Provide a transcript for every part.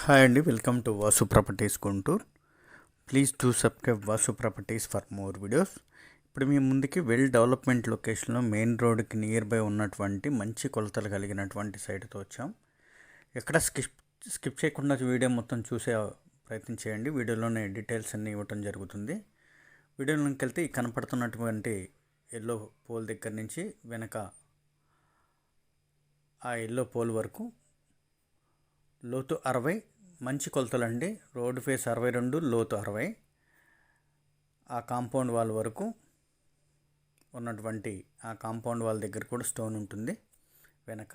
Hi అండి, welcome to Vasu properties Guntur. Please do subscribe Vasu properties for more videos. ఇప్పుడు మీ ముందుకి well development లొకేషన్లో main రోడ్కి నియర్ బై ఉన్నటువంటి మంచి కొలతలు కలిగినటువంటి సైట్తో వచ్చాం. ఎక్కడ స్కిప్ చేయకుండా వీడియో మొత్తం చూసే ప్రయత్నం చేయండి. వీడియోలోనే డీటెయిల్స్ అన్నీ ఇవ్వటం జరుగుతుంది. వీడియోలోకి వెళ్తే ఈ కనపడుతున్నటువంటి ఎల్లో పోల్ దగ్గర నుంచి వెనక ఆ ఎల్లో పోల్ వరకు లోతు 60, మంచి కొలతలండి. రోడ్డు ఫేస్ 62, లోతు 60. ఆ కాంపౌండ్ వాల్ వరకు ఉన్నటువంటి ఆ కాంపౌండ్ వాల్ దగ్గర కూడా స్టోన్ ఉంటుంది. వెనక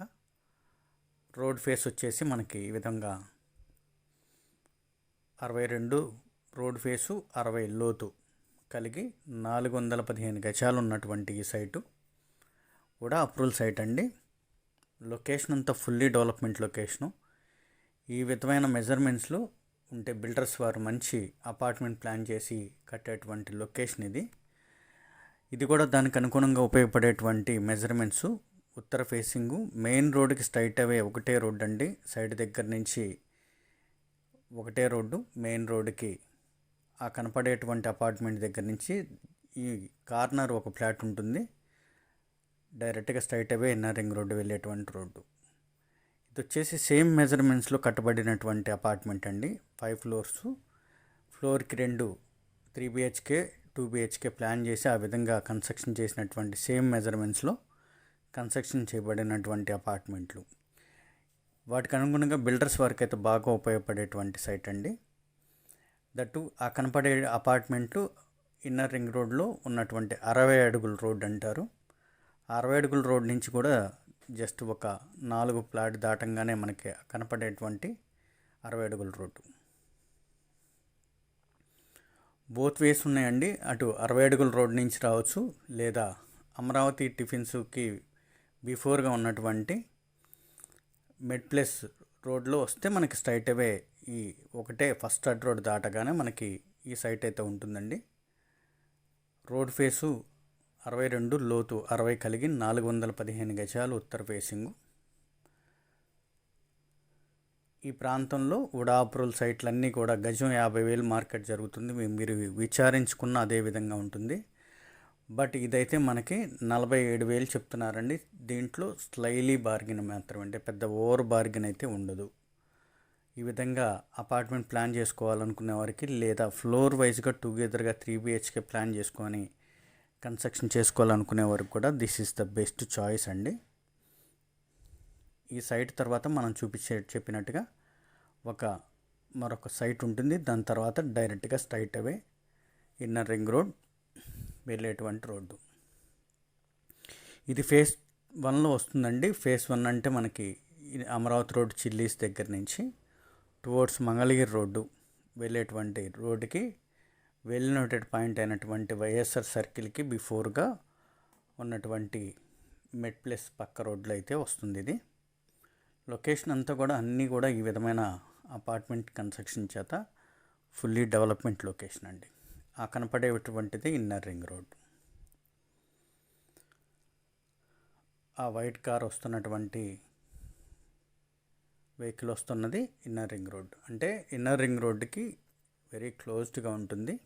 రోడ్ ఫేస్ వచ్చేసి మనకి ఈ విధంగా 62 రోడ్ ఫేసు, 60 లోతు కలిగి 415 గజాలు ఉన్నటువంటి ఈ సైటు కూడా అప్రూవల్ సైట్ అండి. లొకేషన్ అంతా ఫుల్లీ డెవలప్మెంట్ లొకేషను. ఈ విధమైన మెజర్మెంట్స్లో ఉంటే బిల్డర్స్ వారు మంచి అపార్ట్మెంట్ ప్లాన్ చేసి కట్టేటువంటి లొకేషన్ ఇది కూడా దానికి అనుగుణంగా ఉపయోగపడేటువంటి మెజర్మెంట్స్. ఉత్తర ఫేసింగు, మెయిన్ రోడ్డుకి స్ట్రైట్ అవే ఒకటే రోడ్డు అండి. సైడ్ దగ్గర నుంచి ఒకటే రోడ్డు. మెయిన్ రోడ్డుకి ఆ కనపడేటువంటి అపార్ట్మెంట్ దగ్గర నుంచి ఈ కార్నర్ ఒక ఫ్లాట్ ఉంటుంది. డైరెక్ట్గా స్ట్రైట్ అవే ఇన్నర్ రింగ్ రోడ్డు వెళ్ళేటువంటి రోడ్డు. ఇది వచ్చేసి సేమ్ మెజర్మెంట్స్లో కట్టబడినటువంటి అపార్ట్మెంట్ అండి. 5 ఫ్లోర్స్. ఫ్లోర్కి 2 3 BHK 2 BHK ప్లాన్ చేసి ఆ విధంగా కన్స్ట్రక్షన్ చేసినటువంటి సేమ్ మెజర్మెంట్స్లో కన్స్ట్రక్షన్ చేయబడినటువంటి అపార్ట్మెంట్లు. వాటికి అనుగుణంగా బిల్డర్స్ వరకు అయితే బాగా ఉపయోగపడేటువంటి సైట్ అండి. దట్టు ఆ కనపడే అపార్ట్మెంటు ఇన్నర్ రింగ్ రోడ్లో ఉన్నటువంటి 60 అడుగుల రోడ్ అంటారు. 60 అడుగుల రోడ్ నుంచి కూడా జస్ట్ ఒక 4 ప్లాట్ దాటంగానే మనకి కనపడేటువంటి 60 అడుగుల రోడ్డు. బోత్ వేస్ ఉన్నాయండి. అటు 60 అడుగుల రోడ్ నుంచి రావచ్చు, లేదా అమరావతి టిఫిన్స్కి బిఫోర్గా ఉన్నటువంటి మెడ్ ప్లస్ రోడ్లో వస్తే మనకి స్ట్రైట్ అవే ఈ ఒకటే ఫస్ట్ అడ్ రోడ్ దాటగానే మనకి ఈ సైట్ అయితే ఉంటుందండి. రోడ్ ఫేసు 62, లోతు 60 కలిగి 415 గజాలు ఉత్తర ఫేసింగు. ఈ ప్రాంతంలో ఉడా అప్రూవల్ సైట్లన్నీ కూడా గజం 50,000 మార్కెట్ జరుగుతుంది. మీరు విచారించుకున్న అదే విధంగా ఉంటుంది. బట్ ఇదైతే మనకి 47,000 చెప్తున్నారండి. దీంట్లో స్లైలీ బార్గెన్ మాత్రమే, అంటే పెద్ద ఓవర్ బార్గెన్ అయితే ఉండదు. ఈ విధంగా అపార్ట్మెంట్ ప్లాన్ చేసుకోవాలనుకునే వారికి, లేదా ఫ్లోర్ వైజ్గా టుగెదర్గా 3 BHK ప్లాన్ చేసుకొని కన్స్ట్రక్షన్ చేసుకోవాలనుకునే వరకు కూడా this is the best choice అండి. ఈ సైట్ తర్వాత మనం చెప్పినట్టుగా మరొక సైట్ ఉంటుంది. దాని తర్వాత డైరెక్ట్గా స్ట్రైట్ అవే ఇన్నర్ రింగ్ రోడ్ వెళ్ళేటువంటి రోడ్డు. ఇది ఫేస్ 1లో వస్తుందండి. ఫేస్ 1 అంటే మనకి అమరావతి రోడ్ చిల్లీస్ దగ్గర నుంచి టువర్డ్స్ మంగళగిరి రోడ్డు వెళ్ళేటువంటి రోడ్డుకి వెళ్ళినటువంటి పాయింట్ అయినటువంటి వైఎస్ఆర్ సర్కిల్కి బిఫోర్గా ఉన్నటువంటి మెడ్ ప్లస్ పక్క రోడ్లో అయితే వస్తుంది. ఇది లొకేషన్ అంతా కూడా అన్నీ కూడా ఈ విధమైన అపార్ట్మెంట్ కన్స్ట్రక్షన్ చేత ఫుల్లీ డెవలప్మెంట్ లొకేషన్ అండి. ఆ కనపడేటువంటిది ఇన్నర్ రింగ్ రోడ్. ఆ వైట్ కార్ వస్తున్నటువంటి వెహికల్ వస్తున్నది ఇన్నర్ రింగ్ రోడ్. అంటే ఇన్నర్ రింగ్ రోడ్డుకి వెరీ క్లోజ్డ్గా ఉంటుంది.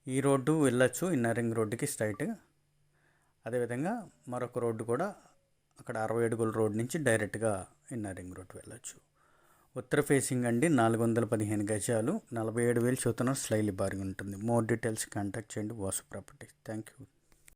ఈ రోడ్డు వెళ్ళచ్చు ఇన్నర్ రింగ్ రోడ్డుకి స్ట్రైట్గా. అదేవిధంగా మరొక రోడ్డు కూడా అక్కడ 60 అడుగుల రోడ్ నుంచి డైరెక్ట్గా ఇన్నర్ రింగ్ రోడ్ వెళ్ళచ్చు. ఉత్తర ఫేసింగ్ అండి. 415 గజాలు, 47,000 చొప్పున స్లైలీ బార్గెన్ ఉంటుంది. మోర్ డీటెయిల్స్ కాంటాక్ట్ చేయండి వాసు ప్రాపర్టీస్. Thank you.